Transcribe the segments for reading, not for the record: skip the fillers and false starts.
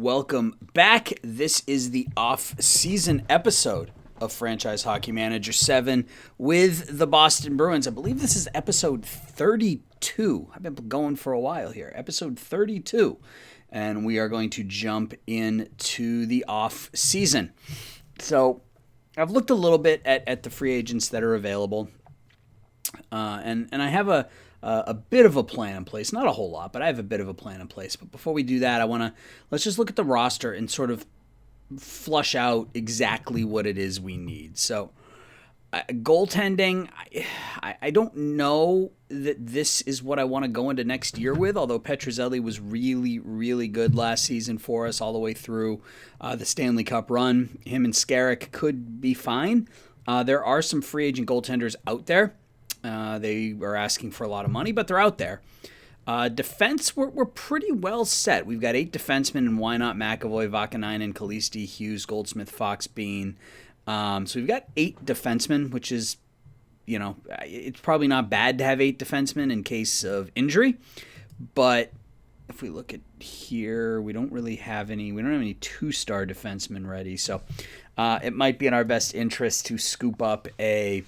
welcome back. This is the off-season episode of Franchise Hockey Manager 7 with the Boston Bruins. I believe this is episode 32. I've been going for a while here. Episode 32. And we are going to jump into the off-season. So I've looked a little bit at the free agents that are available. And I have a bit of a plan in place. Not a whole lot, but I have a bit of a plan in place. But before we do that, let's just look at the roster and sort of flush out exactly what it is we need. So goaltending, I don't know that this is what I want to go into next year with, although Petruzzelli was really, really good last season for us all the way through the Stanley Cup run. Him and Skarek could be fine. There are some free agent goaltenders out there. They are asking for a lot of money, but they're out there. Defense, we're pretty well set. We've got 8 defensemen, and why not McAvoy, Vakanainen, Kalisti, Hughes, Goldsmith, Fox, Bean. So we've got 8 defensemen, which is, it's probably not bad to have 8 defensemen in case of injury. But if we look at here, we don't have any 2-star defensemen ready. So it might be in our best interest to scoop up a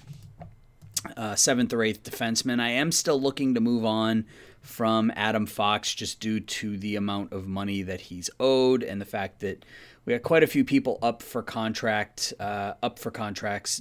7th or 8th defenseman. I am still looking to move on from Adam Fox just due to the amount of money that he's owed and the fact that we got quite a few people up for contracts,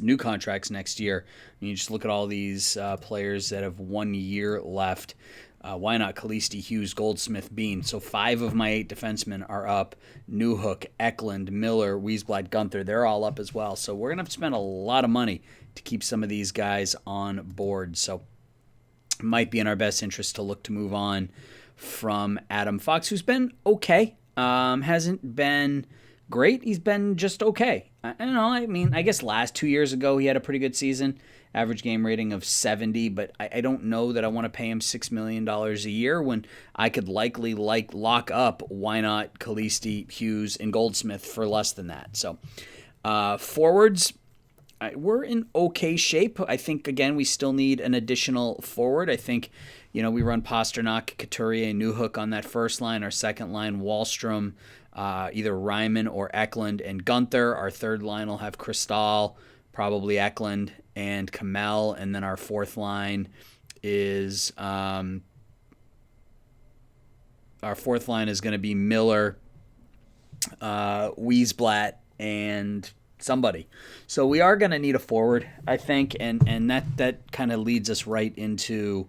new contracts next year. You just look at all these players that have 1 year left. Why not Kalisti, Hughes, Goldsmith, Bean? So 5 of my 8 defensemen are up. Newhook, Eklund, Miller, Wiesblatt, Gunther, they're all up as well. So we're going to have to spend a lot of money to keep some of these guys on board. So it might be in our best interest to look to move on from Adam Fox, who's been okay. Hasn't been great. He's been just okay. I guess last 2 years ago he had a pretty good season. Average game rating of 70, but I don't know that I want to pay him $6 million a year when I could likely lock up, why not, Kalisti, Hughes, and Goldsmith for less than that. So forwards, we're in okay shape. I think, again, we still need an additional forward. I think, we run Pasternak, Couturier, Newhook on that first line. Our second line, Wahlstrom, either Ryman or Eklund and Gunther. Our third line will have Cristal, probably Eklund and Kamel, and then our fourth line is going to be Miller, Wiesblatt, and somebody. So we are going to need a forward, I think, and that kind of leads us right into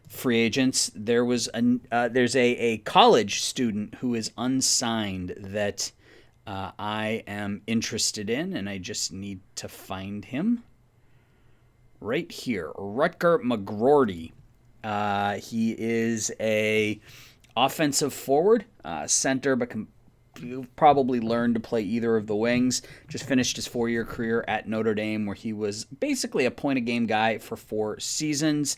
free agents. There's a college student who is unsigned that I am interested in, and I just need to find him right here. Rutger McGroarty. He is a offensive forward, center, but can probably learn to play either of the wings. Just finished his 4-year career at Notre Dame, where he was basically a point-a-game guy for 4 seasons.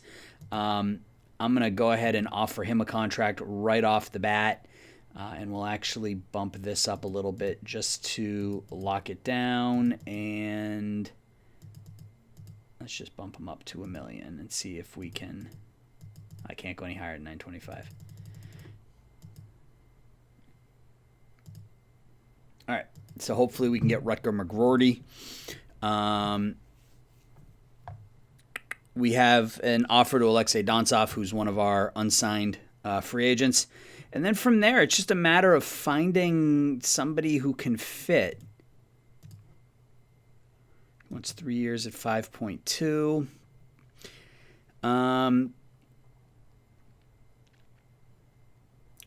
I'm going to go ahead and offer him a contract right off the bat. And we'll actually bump this up a little bit just to lock it down. And let's just bump him up to $1 million and see if we can. I can't go any higher than $925. All right. So hopefully we can get Rutger McGroarty. We have an offer to Alexei Dontsov, who's one of our unsigned free agents. And then from there, it's just a matter of finding somebody who can fit. He wants 3 years at 5.2.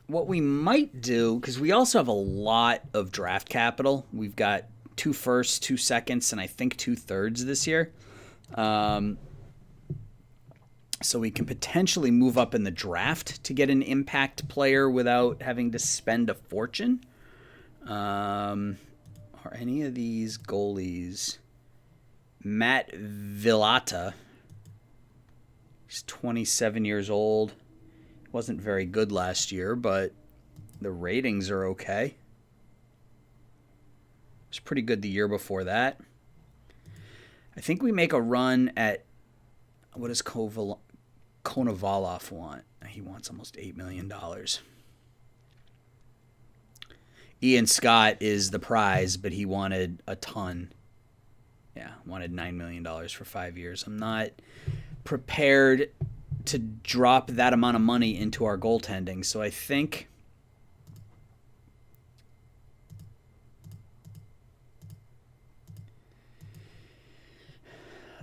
What we might do, because we also have a lot of draft capital. We've got 2 firsts, 2 seconds, and I think 2 thirds this year. So we can potentially move up in the draft to get an impact player without having to spend a fortune. Are any of these goalies? Matt Villata. He's 27 years old. Wasn't very good last year, but the ratings are okay. It was pretty good the year before that. I think we make a run at, what does Konovalov want? He wants almost $8 million. Ian Scott is the prize, but he wanted a ton. Yeah, wanted $9 million for 5 years. I'm not prepared to drop that amount of money into our goaltending, so I think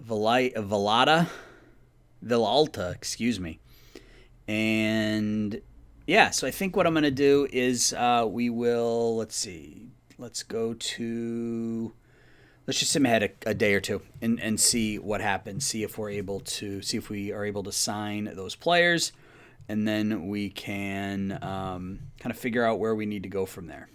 Villalta, excuse me. And yeah, so I think what I'm going to do is we will, let's go to, let's just sim ahead a day or two and see what happens. See if we are able to sign those players, and then we can kind of figure out where we need to go from there.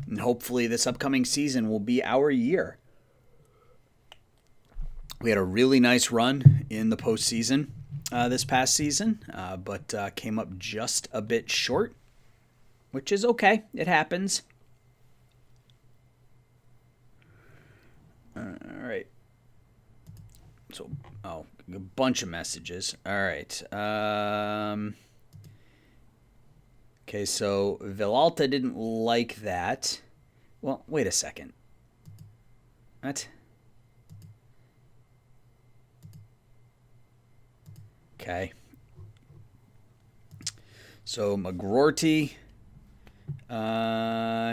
And hopefully this upcoming season will be our year. We had a really nice run in the postseason this past season, but came up just a bit short, which is okay. It happens. All right. So, a bunch of messages. All right. Okay, so Villalta didn't like that. Well, wait a second. What? Okay. So McGroarty,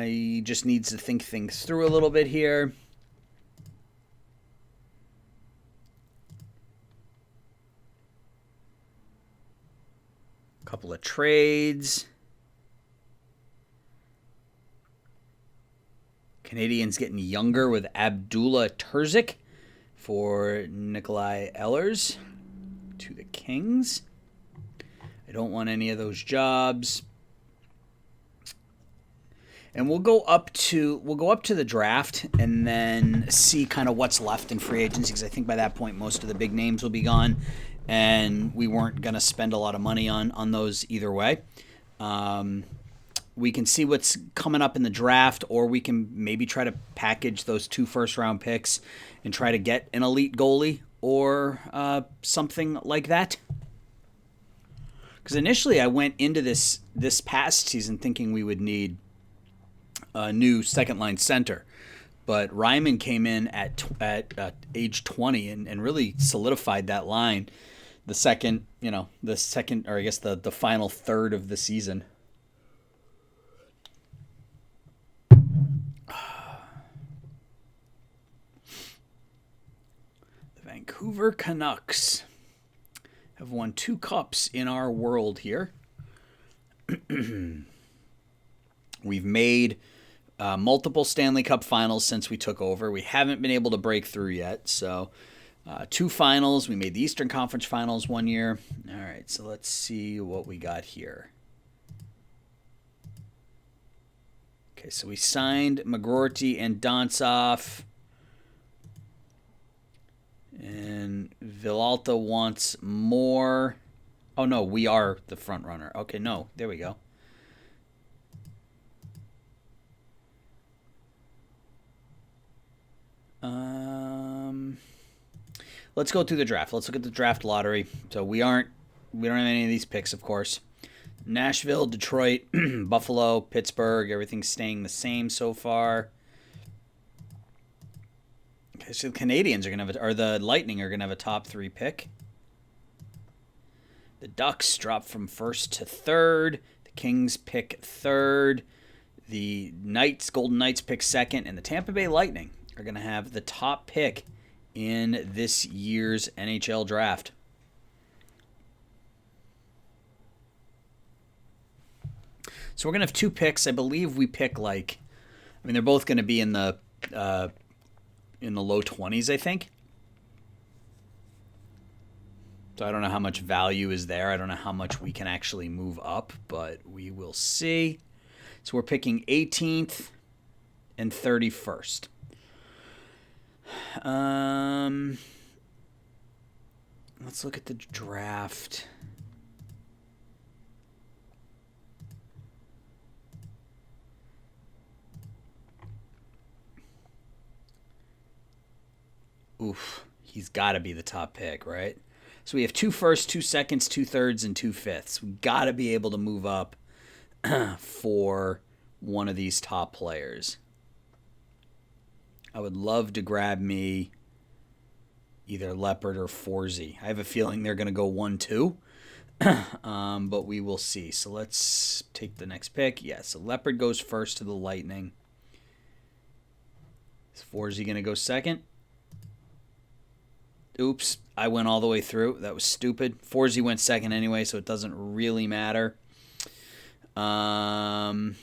he just needs to think things through a little bit here. Couple of trades. Canadians getting younger with Abdullah Terzic for Nikolai Ehlers to the Kings. I don't want any of those jobs. And we'll go up to the draft and then see kind of what's left in free agency, because I think by that point most of the big names will be gone, and we weren't going to spend a lot of money on those either way. We can see what's coming up in the draft, or we can maybe try to package those 2 first-round picks and try to get an elite goalie or something like that. Because initially I went into this past season thinking we would need a new second-line center. But Ryman came in at age 20 and really solidified that line the final third of the season. Vancouver Canucks have won 2 cups in our world here. We've made multiple Stanley Cup finals since we took over. We haven't been able to break through yet. So 2 finals. We made the Eastern Conference Finals 1 year. All right, so let's see what we got here. Okay, so we signed McGroarty and Donsoff. And Villalta wants more. Oh, no, we are the front runner. Okay, no, there we go. Let's go through the draft. Let's look at the draft lottery. So we don't have any of these picks, of course. Nashville, Detroit, Buffalo, Pittsburgh, everything's staying the same so far. Okay, so the Canadians are going to have, or the Lightning are going to have a top 3 pick. The Ducks drop from 1st to 3rd. The Kings pick 3rd. The Golden Knights pick 2nd. And the Tampa Bay Lightning are going to have the top pick in this year's NHL draft. So we're going to have 2 picks. I believe we pick they're both going to be in the low 20s, I think. So I don't know how much value is there. I don't know how much we can actually move up, but we will see. So we're picking 18th and 31st. Let's look at the draft. Oof, he's got to be the top pick, right? So we have 2 firsts, 2 seconds, 2 thirds, and 2 fifths. We got to be able to move up for one of these top players. I would love to grab me either Leopard or Forsey. I have a feeling they're going to go 1-2, but we will see. So let's take the next pick. Yeah, so Leopard goes first to the Lightning. Is Forsey going to go second? Oops, I went all the way through. That was stupid. Forsey went second anyway, so it doesn't really matter. As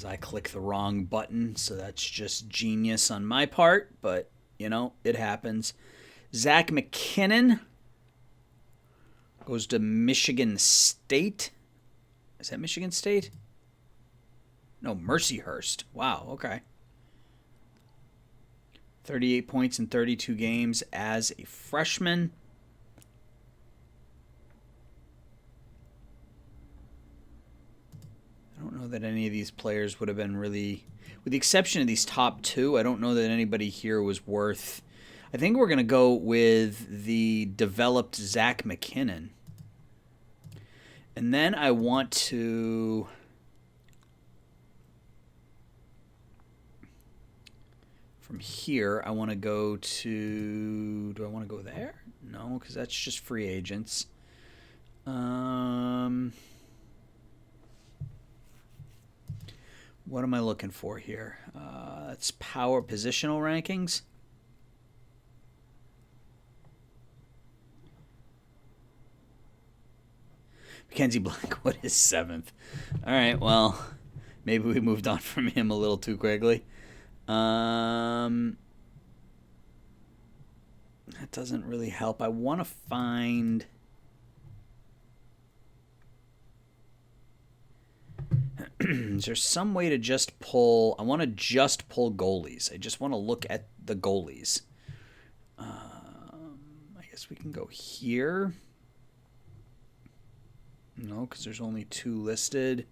I click the wrong button, so that's just genius on my part, but, you know, it happens. Zach McKinnon goes to Michigan State. Is that Michigan State? No, Mercyhurst. Wow, okay. 38 points in 32 games as a freshman. I don't know that any of these players would have been really, with the exception of these top 2, I don't know that anybody here was worth. I think we're going to go with the developed Zach McKinnon. And then I want to... From here, I want to go to... Do I want to go there? No, because that's just free agents. What am I looking for here? That's power positional rankings. Mackenzie Blackwood is 7th. All right, well, maybe we moved on from him a little too quickly. That doesn't really help. I want to find... Is there some way to just pull... I want to just pull goalies. I just want to look at the goalies. I guess we can go here. No, because there's only 2 listed.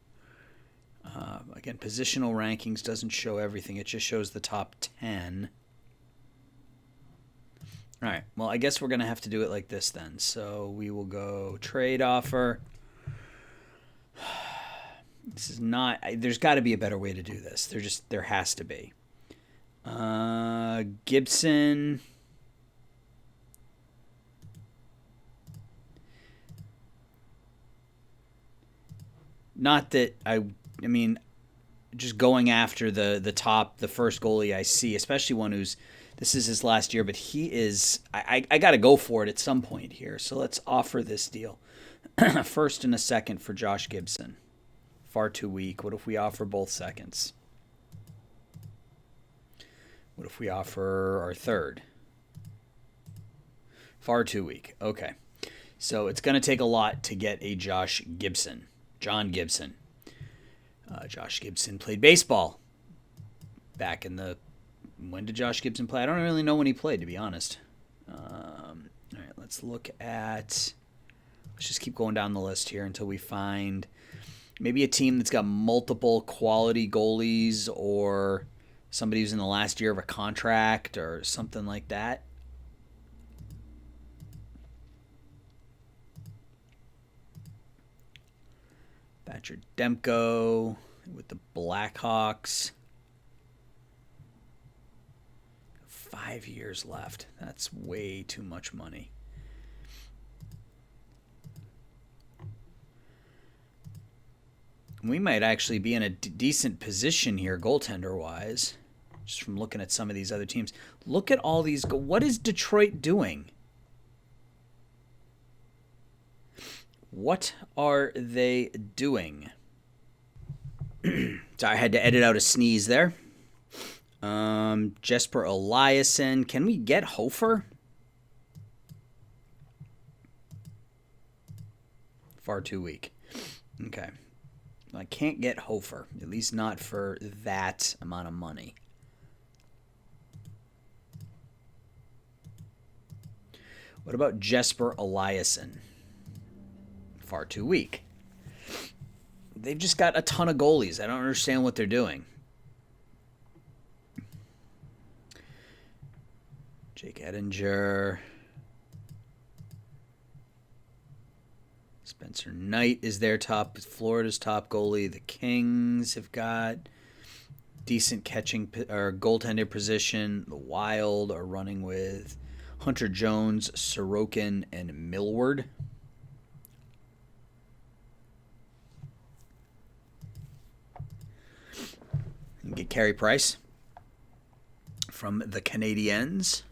Again, positional rankings doesn't show everything. It just shows the top 10. All right. Well, I guess we're going to have to do it like this then. So we will go trade offer. This is not... There's got to be a better way to do this. There has to be. Gibson... Not that I mean, just going after the first goalie I see, especially one who's, this is his last year, but he is, I got to go for it at some point here. So let's offer this deal. First and a second for Josh Gibson. Far too weak. What if we offer both seconds? What if we offer our third? Far too weak. Okay. So it's going to take a lot to get a Josh Gibson. John Gibson. Josh Gibson played baseball back in the... When did Josh Gibson play? I don't really know when he played, to be honest. All right, let's look at... Let's just keep going down the list here until we find maybe a team that's got multiple quality goalies or somebody who's in the last year of a contract or something like that. Thatcher Demko with the Blackhawks. 5 years left. That's way too much money. We might actually be in a decent position here, goaltender-wise, just from looking at some of these other teams. Look at all these. What is Detroit doing? What are they doing? So I had to edit out a sneeze there. Jesper Eliasson. Can we get Hofer? Far too weak. Okay. I can't get Hofer, at least not for that amount of money. What about Jesper Eliasson? Far too weak. They've just got a ton of goalies. I don't understand what they're doing. Jake Ettinger. Spencer Knight is their top, Florida's top goalie. The Kings have got decent catching or goaltender position. The Wild are running with Hunter Jones, Sorokin, and Millward. You get Carey Price from the Canadiens.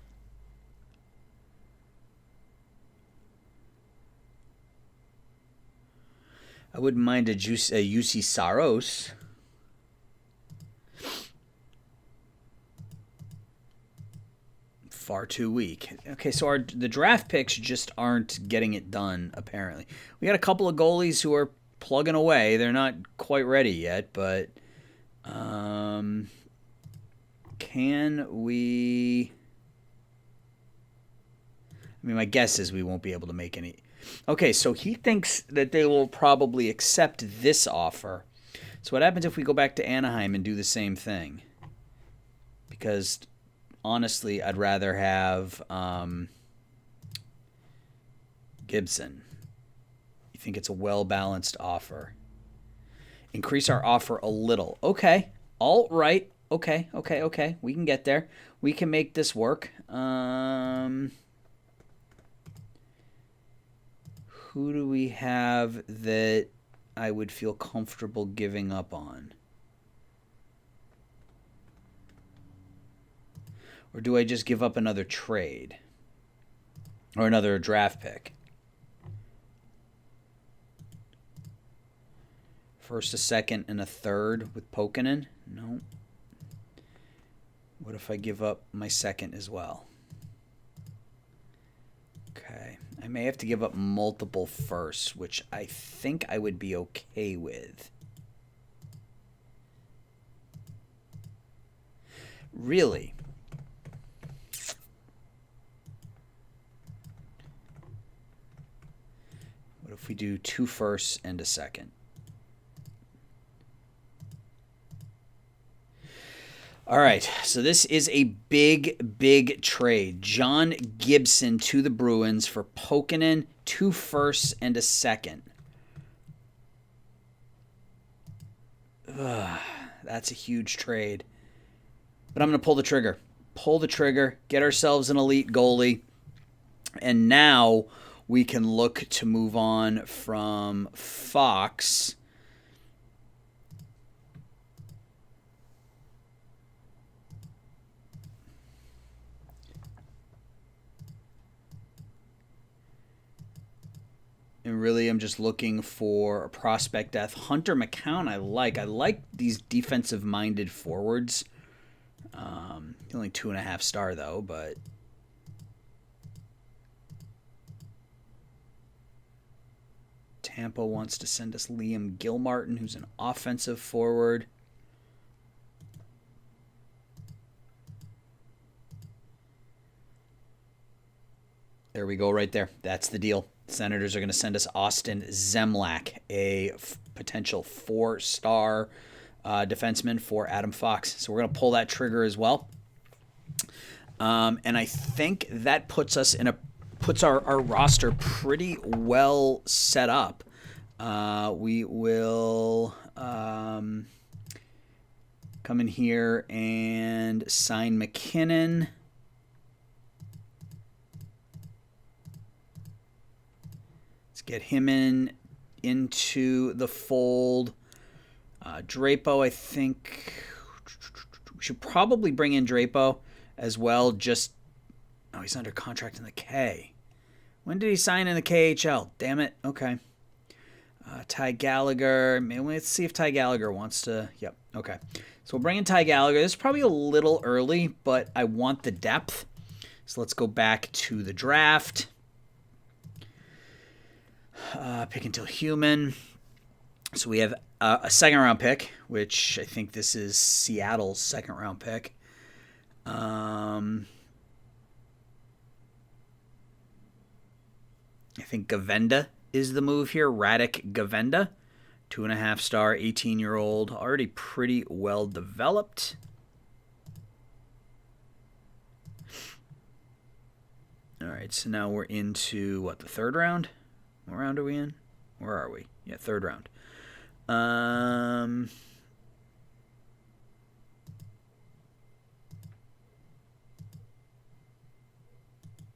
I wouldn't mind a UC Saros. Far too weak. Okay, so the draft picks just aren't getting it done, apparently. We got a couple of goalies who are plugging away. They're not quite ready yet, but can we... I mean, my guess is we won't be able to make any... Okay, so he thinks that they will probably accept this offer. So what happens if we go back to Anaheim and do the same thing? Because honestly, I'd rather have Gibson. You think it's a well-balanced offer? Increase our offer a little. Okay. All right. Okay. We can get there. We can make this work. Who do we have that I would feel comfortable giving up on? Or do I just give up another trade? Or another draft pick? First, a second, and a third with Pokinen? No. What if I give up my second as well? Okay. I may have to give up multiple firsts, which I think I would be okay with. Really? What if we do 2 firsts and a second? All right, so this is a big trade. John Gibson to the Bruins for Pokinen, 2 firsts and a second. Ugh, that's a huge trade. But I'm going to pull the trigger. Pull the trigger, get ourselves an elite goalie, and now we can look to move on from Fox. And really, I'm just looking for a prospect depth. Hunter McCown, I like these defensive-minded forwards. Only 2.5 star, though, but... Tampa wants to send us Liam Gilmartin, who's an offensive forward. There we go right there. That's the deal. Senators are going to send us Austin Zemlak, a potential 4-star defenseman for Adam Fox. So we're going to pull that trigger as well. And I think that puts us in puts our roster pretty well set up. We will come in here and sign McKinnon. Let's get him into the fold. Drapo, I think we should probably bring in Drapo as well. Oh, he's under contract in the K. When did he sign in the KHL? Damn it. Okay. Ty Gallagher. Maybe let's see if Ty Gallagher wants to. Yep. Okay. So we'll bring in Ty Gallagher. This is probably a little early, but I want the depth. So let's go back to the draft. Pick until human. So we have a second-round pick, which I think this is Seattle's second-round pick. I think Gavenda is the move here. Radek Gavenda, 2.5 star, 18-year-old, already pretty well developed. All right, so now we're into, the third round? What round are we in? Where are we? Yeah, third round.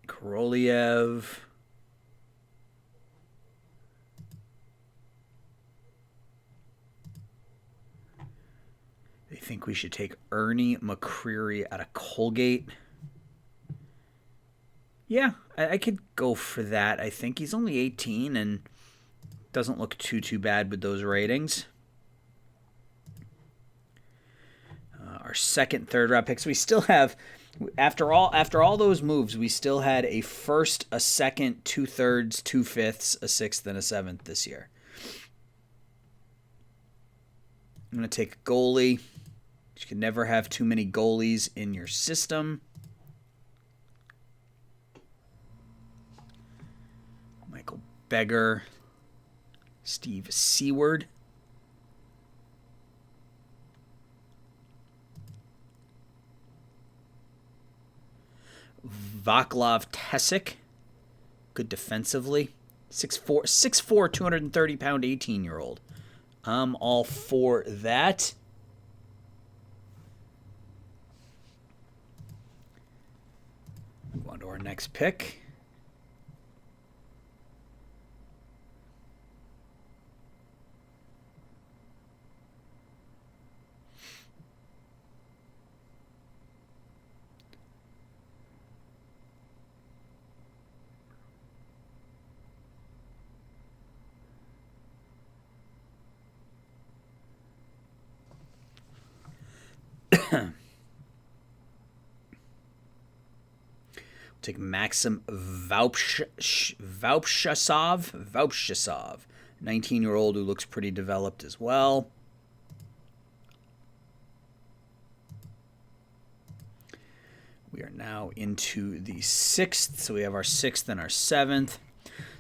Koroliev. They think we should take Ernie McCreary out of Colgate. Yeah, I could go for that. I think he's only 18 and doesn't look too bad with those ratings. Our second, third round picks. We still have, after all those moves, we still had a first, a second, 2/3, 2/5, a sixth, and a seventh this year. I'm going to take a goalie. You can never have too many goalies in your system. Michael Beggar. Steve Seward. Vaclav Tesik. Good defensively. 6'4", 230-pound 18-year-old. I'm all for that. Move on to our next pick. Take Maxim Vaupshasov, 19-year-old who looks pretty developed as well. We are now into the sixth, so we have our sixth and our seventh.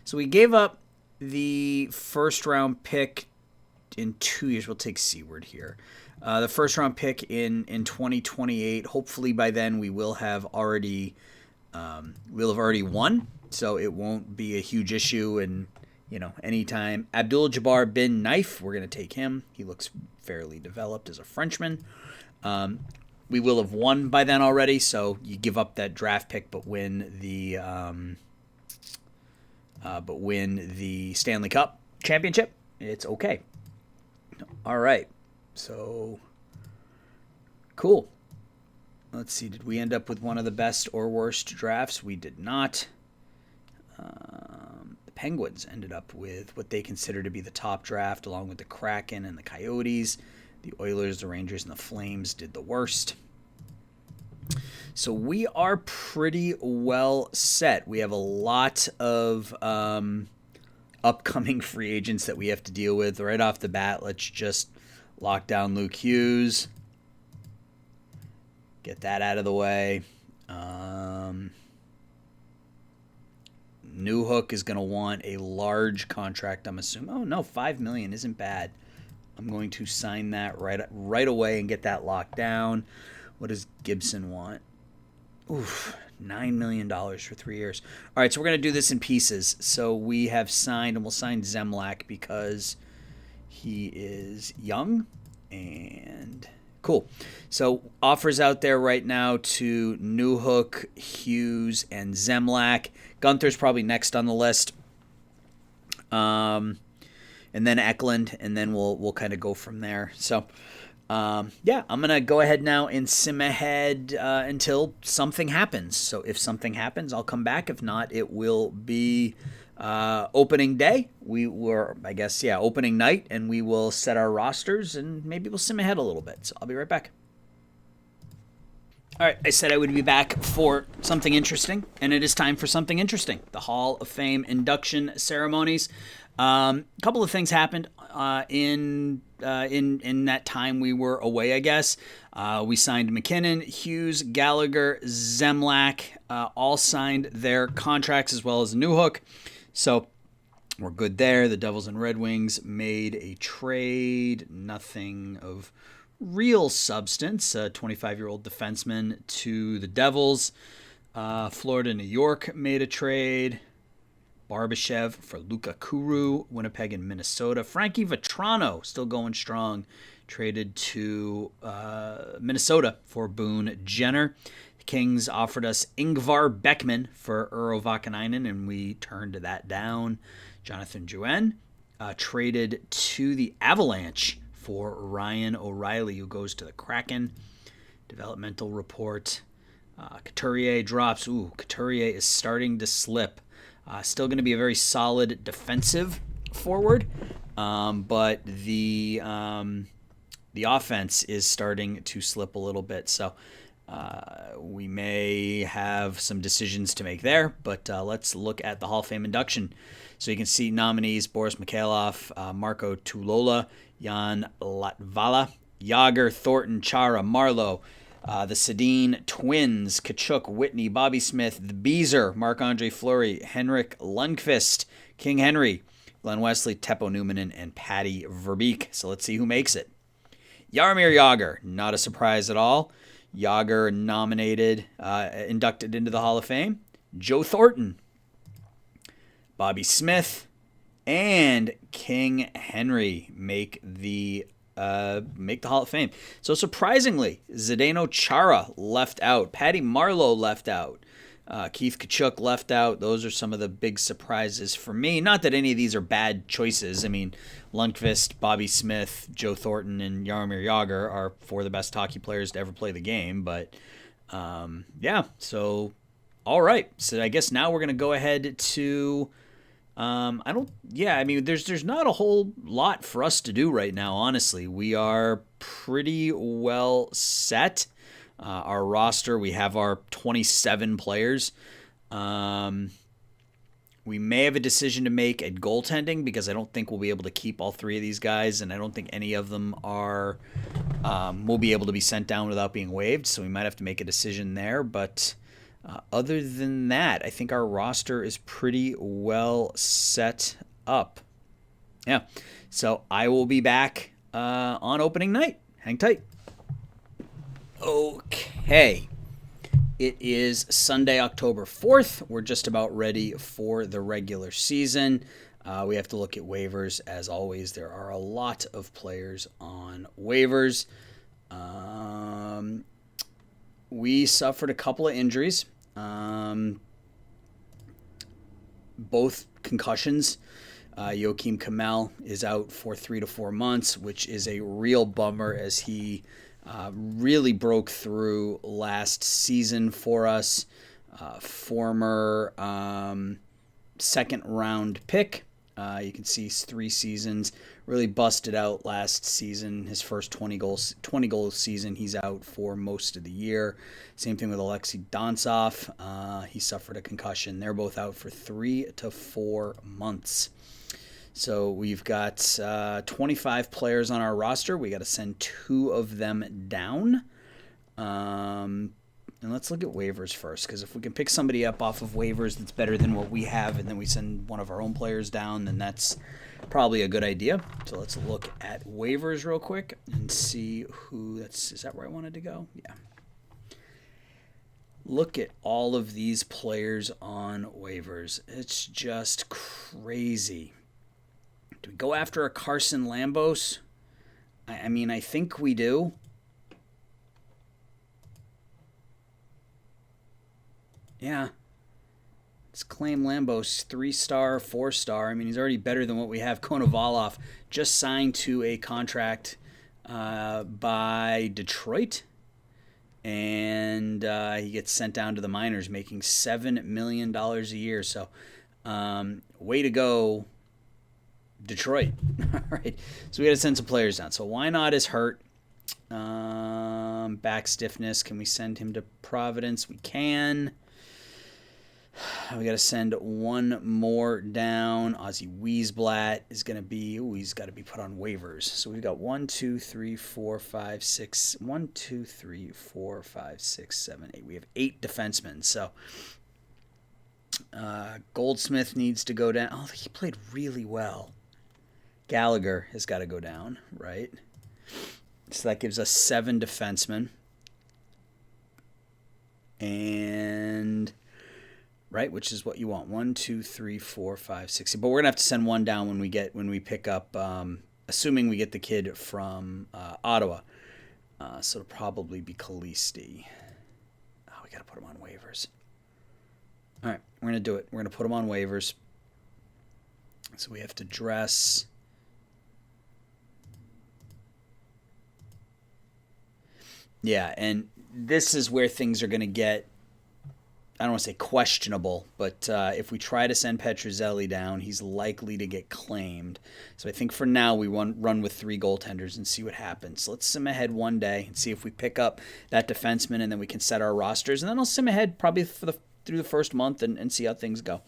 So we gave up the first-round pick in 2 years. We'll take Seward here. The first-round pick in 2028. Hopefully by then we will have already won, so it won't be a huge issue. And anytime Abdul-Jabbar bin Naif, we're going to take him. He looks fairly developed as a Frenchman. We will have won by then already, so you give up that draft pick but win the Stanley Cup championship. It's okay. All right, so cool. Let's see, did we end up with one of the best or worst drafts? We did not. The Penguins ended up with what they consider to be the top draft, along with the Kraken and the Coyotes. The Oilers, the Rangers, and the Flames did the worst. So we are pretty well set. We have a lot of upcoming free agents that we have to deal with. Right off the bat, let's just lock down Luke Hughes. Get that out of the way. Newhook is going to want a large contract, I'm assuming. Oh, no, $5 million isn't bad. I'm going to sign that right away and get that locked down. What does Gibson want? Oof, $9 million for 3 years. All right, so we're going to do this in pieces. So we have signed, and we'll sign Zemlak because he is young and cool. So offers out there right now to Newhook, Hughes, and Zemlak. Gunther's probably next on the list. And then Eklund, and then we'll kind of go from there. So, I'm going to go ahead now and sim ahead until something happens. So if something happens, I'll come back. If not, it will be opening day. Opening night, and we will set our rosters, and maybe we'll sim ahead a little bit. So I'll be right back. All right, I said I would be back for something interesting, and it is time for something interesting. The Hall of Fame induction ceremonies. A couple of things happened in that time we were away, I guess. We signed McKinnon, Hughes, Gallagher, Zemlak, all signed their contracts as well as Newhook. So we're good there. The Devils and Red Wings made a trade, nothing of real substance, a 25-year-old defenseman to the Devils. Florida, New York made a trade. Barbashev for Luka Kuru, Winnipeg and Minnesota. Frankie Vetrano, still going strong, traded to Minnesota for Boone Jenner. The Kings offered us Ingvar Beckman for Urho Vakanainen, and we turned that down. Jonathan Drouin traded to the Avalanche for Ryan O'Reilly, who goes to the Kraken. Developmental report. Couturier drops. Couturier is starting to slip. Still going to be a very solid defensive forward, but the offense is starting to slip a little bit. So we may have some decisions to make there, but let's look at the Hall of Fame induction. So you can see nominees: Boris Mikhailov, Marco Tulola, Jan Latvala, Jágr, Thornton, Chara, Marlowe, the Sedin twins, Kachuk, Whitney, Bobby Smith, the Beezer, Marc-Andre Fleury, Henrik Lundqvist, King Henry, Glenn Wesley, Teppo Numminen, and Patty Verbeek. So let's see who makes it. Jaromir Jágr, not a surprise at all. Jágr nominated, inducted into the Hall of Fame. Joe Thornton, Bobby Smith, and King Henry make the Hall of Fame. So surprisingly, Zdeno Chara left out. Patty Marlowe left out. Keith Kachuk left out. Those are some of the big surprises for me. Not that any of these are bad choices. I mean, Lundqvist, Bobby Smith, Joe Thornton, and Jaromir Jágr are four of the best hockey players to ever play the game. But yeah, so all right. So I guess now we're going to go ahead to there's not a whole lot for us to do right now, honestly. We are pretty well set. Our roster, we have our 27 players. We may have a decision to make at goaltending because I don't think we'll be able to keep all three of these guys, and I don't think any of them will be able to be sent down without being waived, so we might have to make a decision there, but other than that, I think our roster is pretty well set up. Yeah, so I will be back on opening night. Hang tight. Okay. It is Sunday, October 4th. We're just about ready for the regular season. We have to look at waivers. As always, there are a lot of players on waivers. We suffered a couple of injuries, both concussions. Joakim Kamel is out for 3 to 4 months, which is a real bummer as he really broke through last season for us. Former second round pick. You can see 3 seasons. Really busted out last season. His first 20 goal season, he's out for most of the year. Same thing with Alexei Dontsov. He suffered a concussion. They're both out for 3 to 4 months. So we've got 25 players on our roster. We got to send 2 of them down. And let's look at waivers first, because if we can pick somebody up off of waivers that's better than what we have, and then we send one of our own players down, then that's probably a good idea. So let's look at waivers real quick and see who that's. Is that where I wanted to go? Yeah. Look at all of these players on waivers. It's just crazy. Do we go after a Carson Lambos? I mean, I think we do. Yeah. Let's claim Lambos 3-star, 4-star. I mean, he's already better than what we have. Konovalov just signed to a contract by Detroit. And he gets sent down to the minors, making $7 million a year. So, way to go, Detroit. All right. So we got to send some players down. So why not is hurt. Back stiffness. Can we send him to Providence? We can. We got to send one more down. Ozzy Wiesblatt is going to be, he's got to be put on waivers. So we've got 1, 2, 3, 4, 5, 6, 1, 2, 3, 4, 5, 6, 7, 8. We have 8 defensemen. So Goldsmith needs to go down. Oh, he played really well. Gallagher has got to go down, right? So that gives us 7 defensemen. And right? Which is what you want. 1, 2, 3, 4, 5, 6. But we're gonna have to send one down when we pick up, assuming we get the kid from Ottawa. So it'll probably be Caliste. Oh, we gotta put him on waivers. All right, we're gonna do it. We're gonna put him on waivers. So we have to dress. Yeah, and this is where things are going to get, I don't want to say questionable, but if we try to send Petruzzelli down, he's likely to get claimed. So I think for now we run with 3 goaltenders and see what happens. Let's sim ahead one day and see if we pick up that defenseman, and then we can set our rosters. And then I'll sim ahead probably through the first month and see how things go.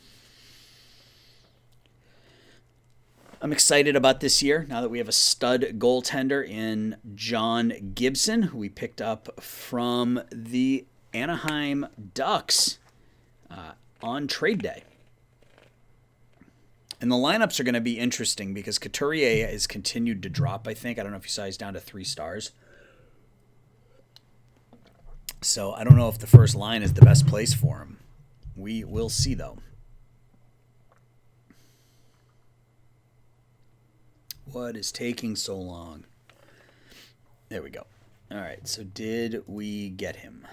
I'm excited about this year now that we have a stud goaltender in John Gibson, who we picked up from the Anaheim Ducks on trade day. And the lineups are going to be interesting because Couturier has continued to drop, I think. I don't know if you saw he's down to 3 stars. So I don't know if the first line is the best place for him. We will see, though. What is taking so long? There we go. All right, so did we get him?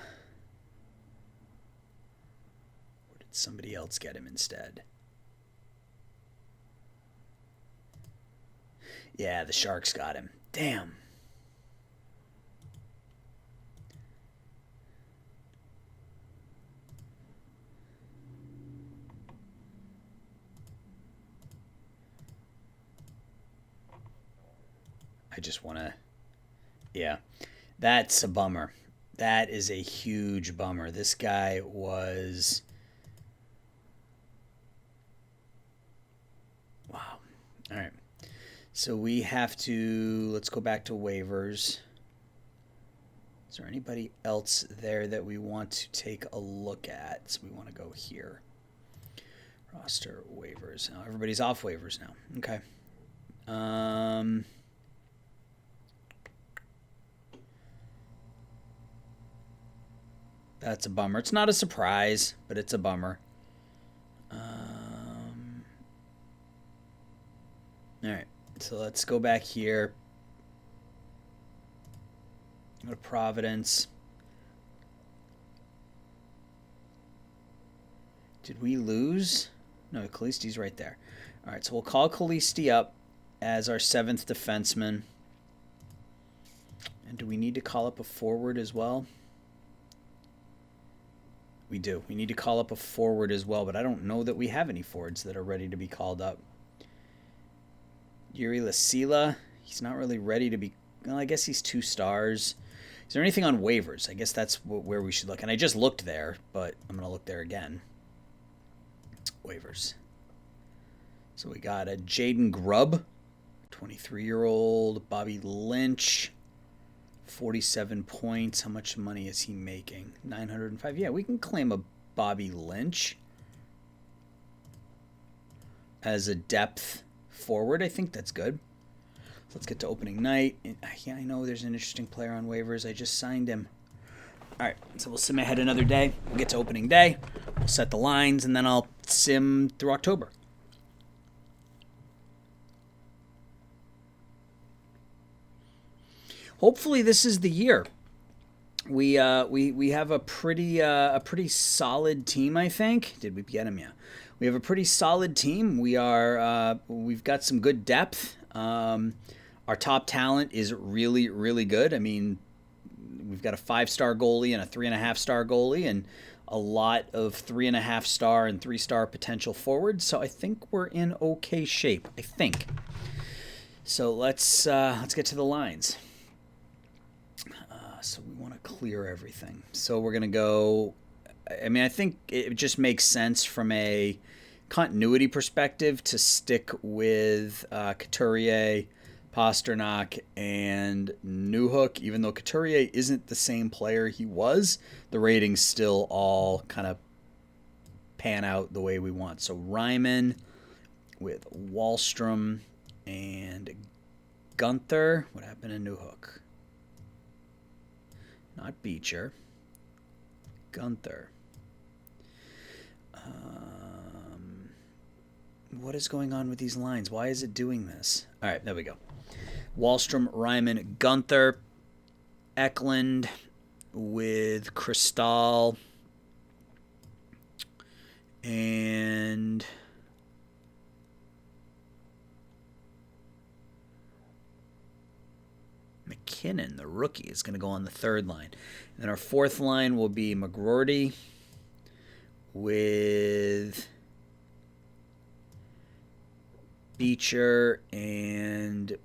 Or did somebody else get him instead? Yeah, the Sharks got him. Damn. I just want to, yeah, that's a bummer. That is a huge bummer. This guy was, wow. All right. So we have to, let's go back to waivers. Is there anybody else there that we want to take a look at? So we want to go here. Roster waivers. Now everybody's off waivers now. Okay. That's a bummer. It's not a surprise, but it's a bummer. All right, so let's go back here. Go to Providence. Did we lose? No, Caliste's right there. All right, so we'll call Caliste up as our 7th defenseman. And do we need to call up a forward as well? We do. We need to call up a forward as well, but I don't know that we have any forwards that are ready to be called up. Yuri Lasila, he's not really ready to be... Well, I guess he's 2 stars. Is there anything on waivers? I guess that's where we should look. And I just looked there, but I'm going to look there again. Waivers. So we got a Jaden Grubb, 23-year-old. Bobby Lynch, 47 points. How much money is he making? 905. Yeah, we can claim a Bobby Lynch as a depth forward. I think that's good. So let's get to opening night. Yeah, I know there's an interesting player on waivers. I just signed him. All right, so we'll sim ahead another day. We'll get to opening day. We'll set the lines, and then I'll sim through October. Hopefully this is the year. We have a pretty solid team, I think. Did we get him? Yeah. We have a pretty solid team. We've got some good depth. Our top talent is really, really good. I mean, we've got a 5-star goalie and a 3.5-star goalie, and a lot of 3.5-star and 3-star potential forwards. So I think we're in okay shape. I think. So let's get to the lines. So we want to clear everything. So we're going to go... I mean, I think it just makes sense from a continuity perspective to stick with Couturier, Pasternak, and Newhook. Even though Couturier isn't the same player he was, the ratings still all kind of pan out the way we want. So Ryman with Wahlstrom and Gunther. What happened to Newhook? Not Beecher. Gunther. What is going on with these lines? Why is it doing this? All right, there we go. Wahlstrom, Ryman, Gunther, Eklund with Cristal, and McKinnon, the rookie, is going to go on the third line. And then our fourth line will be McGroarty with Beecher, and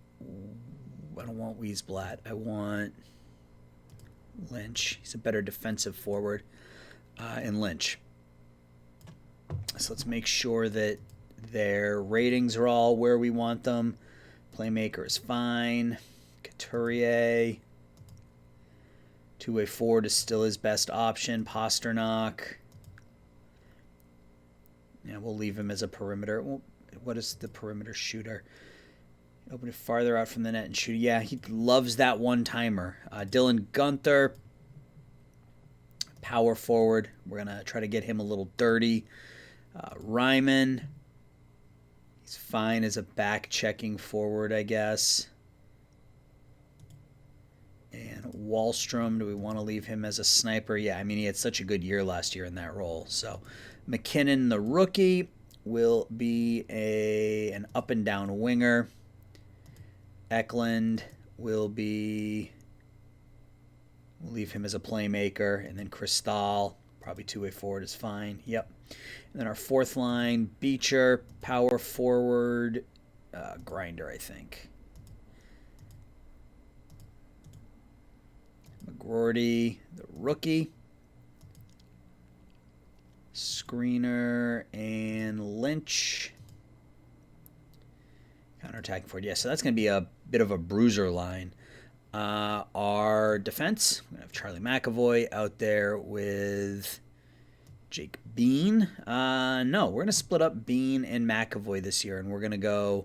I don't want Wiesblatt. I want Lynch. He's a better defensive forward. And Lynch. So let's make sure that their ratings are all where we want them. Playmaker is fine. Couturier. Two-way forward is still his best option. Pasternak. Yeah, we'll leave him as a perimeter. Well, what is the perimeter shooter? Open it farther out from the net and shoot. Yeah, he loves that one-timer. Dylan Gunther, power forward. We're going to try to get him a little dirty. Ryman, he's fine as a back-checking forward, I guess. And Wahlstrom, do we want to leave him as a sniper? Yeah, I mean, he had such a good year last year in that role. So McKinnon, the rookie, will be an up-and-down winger. Eklund will be, we'll leave him as a playmaker. And then Cristal, probably two-way forward is fine. Yep. And then our fourth line, Beecher, power forward, grinder, I think. McGroarty, the rookie. Screener and Lynch. Counterattacking forward. Yeah, so that's going to be a bit of a bruiser line. Our defense, we're going to have Charlie McAvoy out there with Jake Bean. No, we're going to split up Bean and McAvoy this year, and we're going to go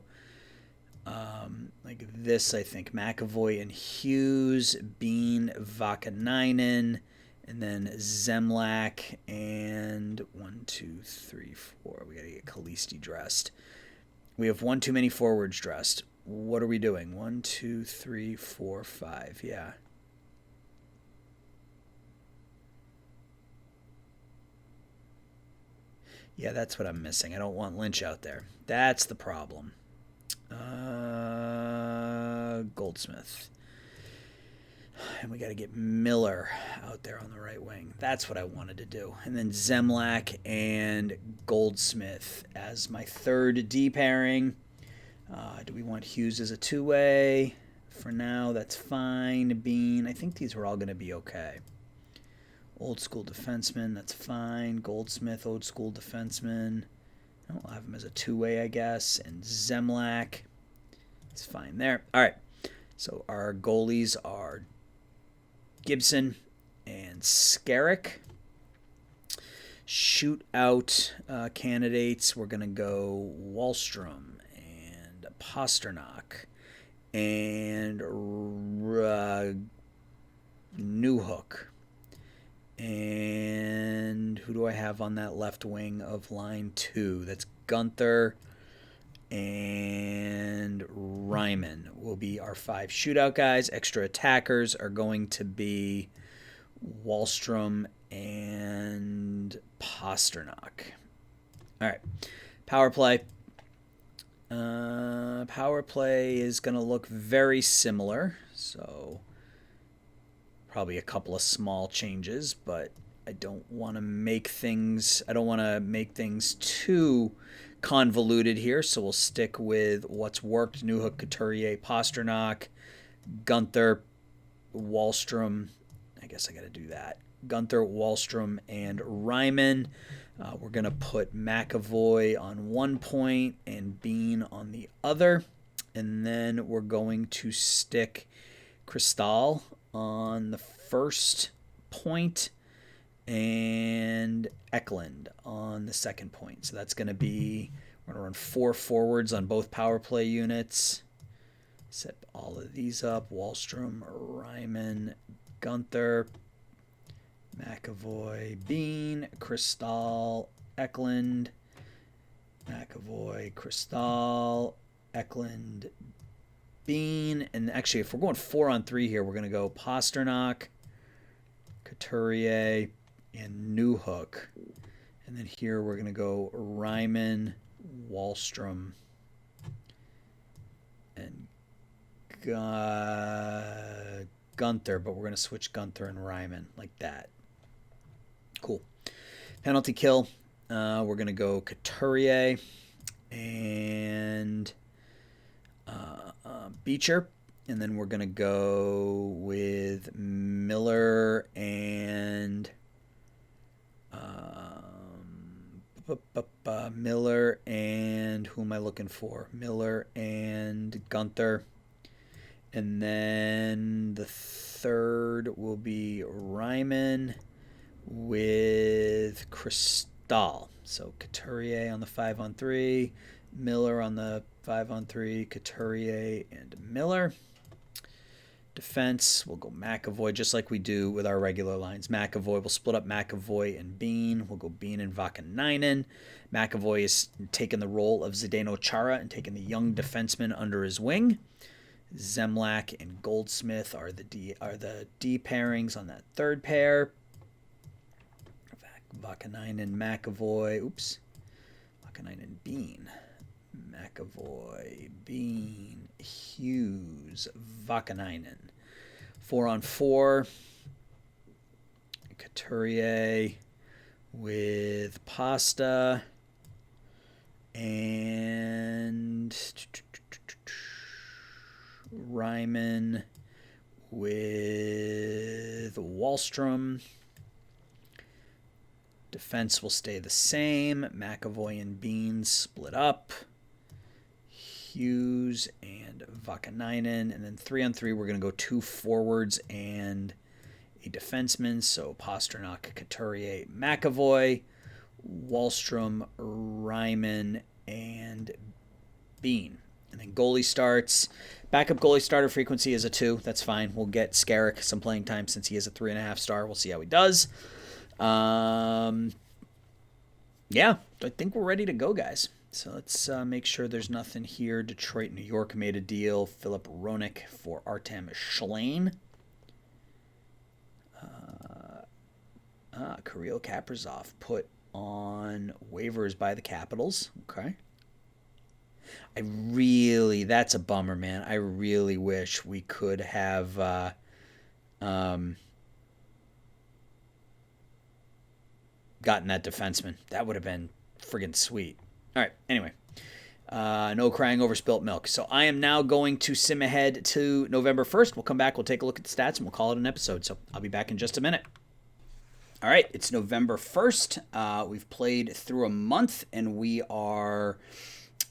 like this, I think. McAvoy and Hughes, Bean, Vakanainen, and then Zemlak, and 1, 2, 3, 4. We got to get Khaleesi dressed. We have one too many forwards dressed. What are we doing? 1, 2, 3, 4, 5. Yeah. Yeah, that's what I'm missing. I don't want Lynch out there. That's the problem. Goldsmith. And we got to get Miller out there on the right wing. That's what I wanted to do. And then Zemlak and Goldsmith as my third D pairing. Do we want Hughes as a two-way? For now, that's fine. Bean, I think these are all going to be okay. Old school defenseman, that's fine. Goldsmith, old school defenseman. I'll have him as a two-way, I guess. And Zemlak, it's fine there. All right, so our goalies are Gibson and Skarek. Shootout candidates, we're going to go Wahlstrom and Pasternak and Newhook. And who do I have on that left wing of line 2? That's Gunther and Ryman will be our 5 shootout guys. Extra attackers are going to be Wahlstrom and Pasternak. All right, power play. Power play is going to look very similar, so probably a couple of small changes, but I don't want to make things too convoluted here, so we'll stick with what's worked. Newhook, Couturier, Pasternak, Gunther, Wahlstrom. I guess I got to do that. Gunther, Wahlstrom, and Ryman. We're going to put McAvoy on one point and Bean on the other. And then we're going to stick Cristal on the first point and Eklund on the second point. So that's going to be, we're going to run 4 forwards on both power play units. Set all of these up. Wahlstrom, Ryman, Gunther, McAvoy, Bean, Cristal, Eklund, McAvoy, Cristal, Eklund, Bean. And actually, if we're going 4-on-3 here, we're going to go Pasternak, Couturier, and Newhook. And then here we're going to go Ryman, Wahlstrom, and Gunther. But we're going to switch Gunther and Ryman like that. Cool. Penalty kill. We're going to go Couturier and Beecher. And then we're going to go with Miller and who am I looking for? Miller and Gunther. And then the third will be Ryman with Cristal. So Couturier on the 5-on-3, Miller on the 5-on-3, Couturier and Miller. Defense, we'll go McAvoy just like we do with our regular lines. McAvoy, we'll split up McAvoy and Bean. We'll go Bean and Vakanainen. McAvoy is taking the role of Zdeno Chara and taking the young defenseman under his wing. Zemlak and Goldsmith are the D pairings on that third pair. Vakanainen, McAvoy. Vakanainen, Bean. McAvoy, Bean, Hughes, Vakanainen. 4-on-4. Couturier with Pasta and Ryman with Wahlstrom. Defense will stay the same. McAvoy and Bean split up. Hughes and Vakanainen. And then 3-on-3, we're going to go 2 forwards and a defenseman. So Pasternak, Couturier, McAvoy, Wahlstrom, Ryman, and Bean. And then goalie starts. Backup goalie starter frequency is a 2. That's fine. We'll get Skarek some playing time since he is a 3.5 star. We'll see how he does. Yeah, I think we're ready to go, guys. So let's make sure there's nothing here. Detroit, New York made a deal. Philip Roenick for Artem Schlane. Kirill Kaprizov put on waivers by the Capitals. Okay. That's a bummer, man. I really wish we could have gotten that defenseman. That would have been friggin' sweet. All right, anyway. No crying over spilt milk. So I am now going to sim ahead to November 1st. We'll come back, we'll take a look at the stats, and we'll call it an episode. So I'll be back in just a minute. All right, it's November 1st. We've played through a month, and we are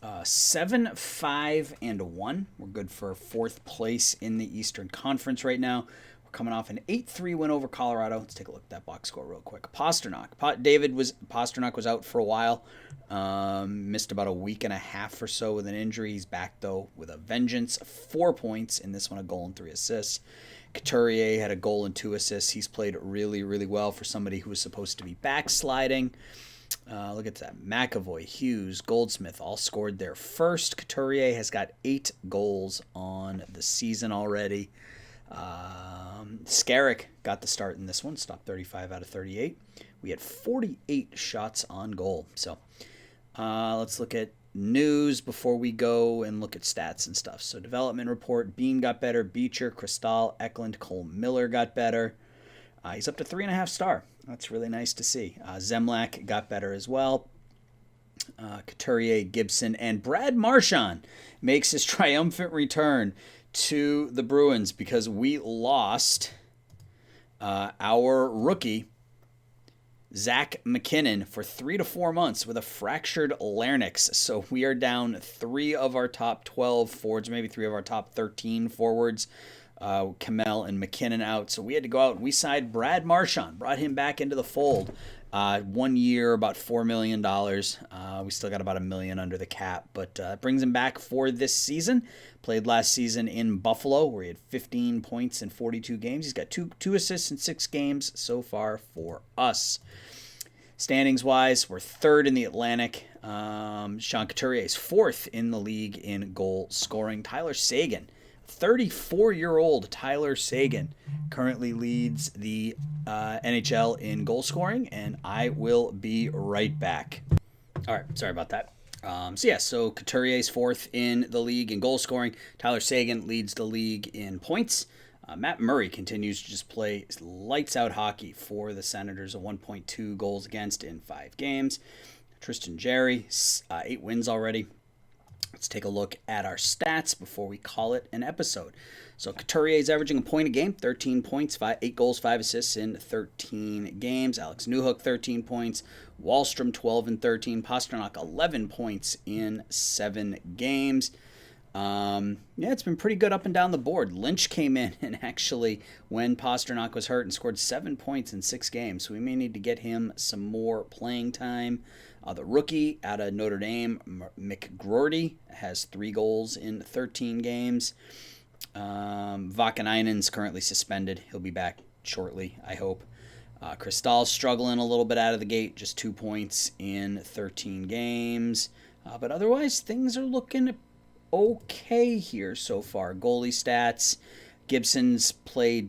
7-5-1. We're good for 4th place in the Eastern Conference right now. We're coming off an 8-3 win over Colorado. Let's take a look at that box score real quick. Pasternak. Pasternak was out for a while. Missed about a week and a half or so with an injury. He's back, though, with a vengeance. 4 points in this one, a goal and 3 assists. Couturier had a goal and 2 assists. He's played really, really well for somebody who was supposed to be backsliding. Look at that. McAvoy, Hughes, Goldsmith all scored their first. Couturier has got 8 goals on the season already. Skarek got the start in this one. Stopped 35 out of 38. We had 48 shots on goal. So let's look at news before we go and look at stats and stuff. So development report, Bean got better. Beecher, Cristal, Eklund, Cole Miller got better. He's up to 3.5 star. That's really nice to see. Zemlak got better as well. Couturier, Gibson, and Brad Marchand makes his triumphant return to the Bruins because we lost our rookie, Zach McKinnon, for 3 to 4 months with a fractured larynx. So we are down 3 of our top 12 forwards, maybe 3 of our top 13 forwards. Kamel and McKinnon out. So we had to go out and we signed Brad Marchand, brought him back into the fold. 1 year, about $4 million. We still got about $1 million under the cap, but brings him back for this season. Played last season in Buffalo where he had 15 points in 42 games. He's got two assists in 6 games so far for us. Standings-wise, we're third in the Atlantic. Sean Couturier is fourth in the league in goal scoring. Tyler Seguin, 34-year-old Tyler Seguin, currently leads the NHL in goal scoring, and I will be right back. All right, sorry about that. So Couturier is fourth in the league in goal scoring. Tyler Seguin leads the league in points. Matt Murray continues to just play lights out hockey for the Senators, 1.2 goals against in 5 games. Tristan Jarry, 8 wins already. Let's take a look at our stats before we call it an episode. So Couturier is averaging a point a game, 13 points, 8 goals, 5 assists in 13 games. Alex Newhook, 13 points. Wahlstrom, 12 and 13. Pastrnak, 11 points in 7 games. It's been pretty good up and down the board. Lynch came in and actually, when Pastrnak was hurt, and scored 7 points in 6 games. So we may need to get him some more playing time. The rookie out of Notre Dame, McGroarty, has 3 goals in 13 games. Vakanainen's currently suspended. He'll be back shortly, I hope. Cristal's struggling a little bit out of the gate, just 2 points in 13 games. But otherwise, things are looking okay here so far. Goalie stats, Gibson's played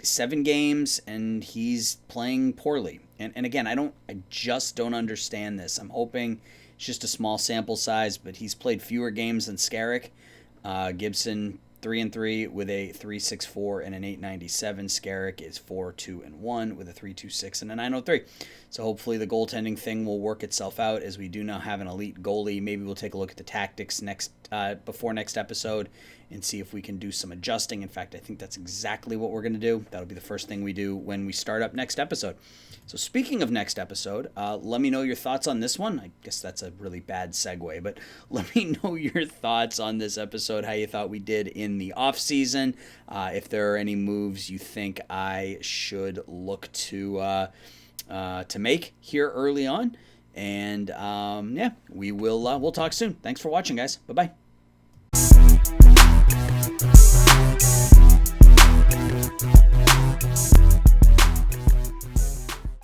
7 games, and he's playing poorly. And again, I just don't understand this. I'm hoping it's just a small sample size, but he's played fewer games than Skarek. Gibson 3-3 with a 3.64 and an 8.97. Skarek is 4-2-1 with a 3.26 and a 9.03. So hopefully the goaltending thing will work itself out, as we do now have an elite goalie. Maybe we'll take a look at the tactics before next episode and see if we can do some adjusting. In fact, I think that's exactly what we're going to do. That'll be the first thing we do when we start up next episode. So speaking of next episode, let me know your thoughts on this one. I guess that's a really bad segue, but let me know your thoughts on this episode, how you thought we did in the offseason, if there are any moves you think I should look to make here early on. And we'll talk soon. Thanks for watching, guys. Bye-bye.